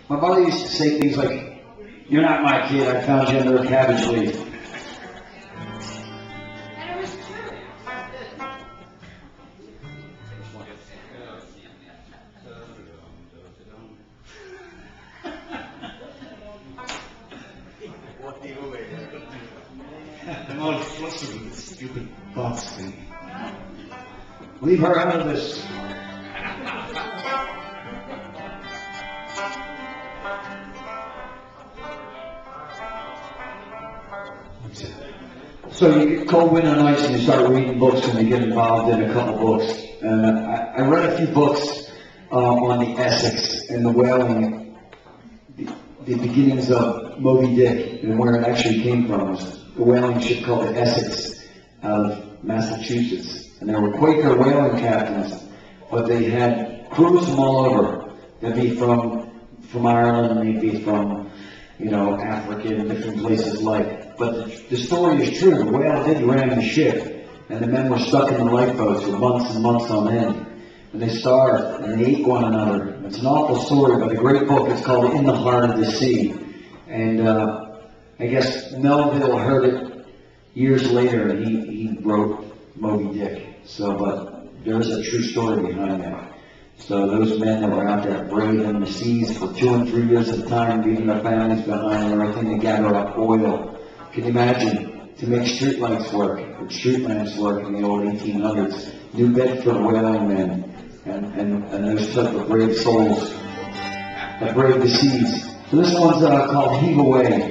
My mother used to say things like, "You're not my kid, I found you under a cabbage leaf." I'm all flustered with this stupid box thing. Leave her out of this. So you get cold winter nights and you start reading books and you get involved in a couple books. And I read a few books on the Essex and the whaling, the beginnings of Moby Dick and where it actually came from. It was a whaling ship called the Essex out of Massachusetts. And there were Quaker whaling captains, but they had crews from all over. They'd be from Ireland, and they'd be from, Africa and different places like. But the story is true. The whale did ram the ship, and the men were stuck in the lifeboats for months and months on end. And they starved, and they ate one another. It's an awful story, but a great book. It's called In the Heart of the Sea. And I guess Melville heard it years later, and he wrote Moby Dick. So, but there is a true story behind that. So those men that were out there braving the seas for 2 and 3 years at a time, leaving their families behind and everything to gather up oil. Can you imagine to make street lights work, or street lamps work in the old 1800s? New Bedford whaling men and those type of brave souls that brave the seas. So this one's called Heave Away.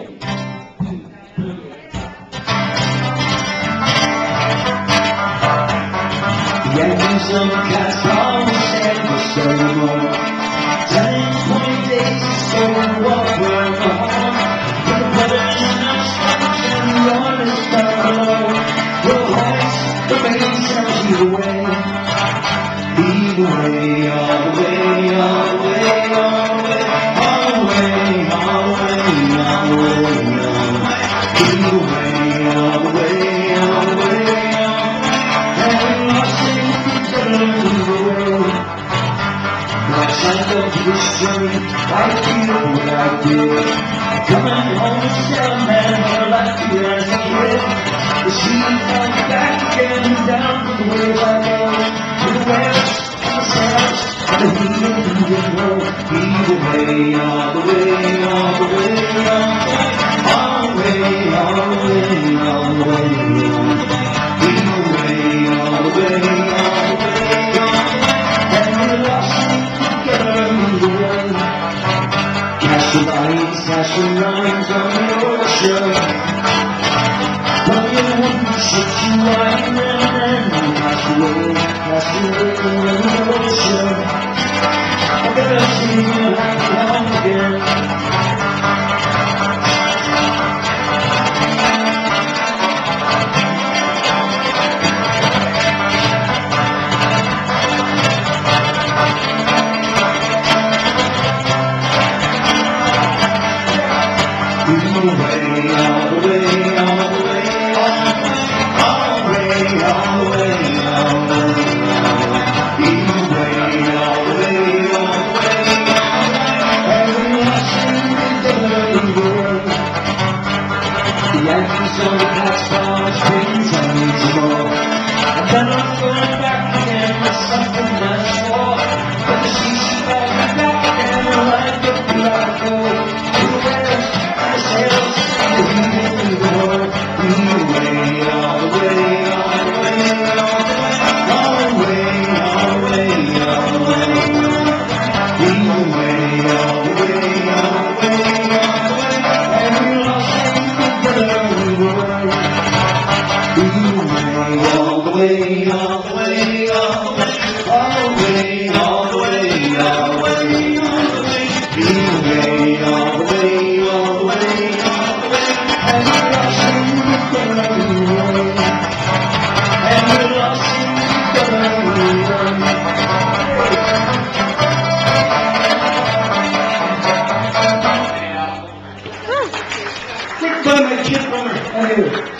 Yankees and cats on the sand for 30 more. 10, 20 days to go and walk around the home. With the brothers and our sons and the honest down below. We'll hoist the mainsail, heave away. Heave away, all the way, all the way, all the way. All the way, all the way, all the way, all the way. Heave away, all the way, all the way. This journey, I feel what I did. Coming home to tell man what life here as a kid. The sea comes back again, down to the waves I go. To the west, to the south, and the heat of the wind blow. Heave away, all the way, all the way, all the way, all the way, all the way, all the way. Heave away, all the way, all the way, all the way. And we're lost together. Casting lines, casting lines on the ocean. Well, you wouldn't shift you lying and then cast away on the ocean. I better see you happy home again. So the past stars, dreams, and needs more. And then I'm going back again with something that's more. But the sea calls me back again, and the light will be like a gold. To the west, and the sails, and the heat in the world. Heave away, all the way, all the way, all the way, all the way, all the way, all the way. Heave away, all the way, all the way, all the way. And we're lost together. All the way, all the way, all the way, all the way, all the way, all the way, all the way, all the way, all the way, all the way, and we're lost together, and we're lost together. Big fun, my kid, brother.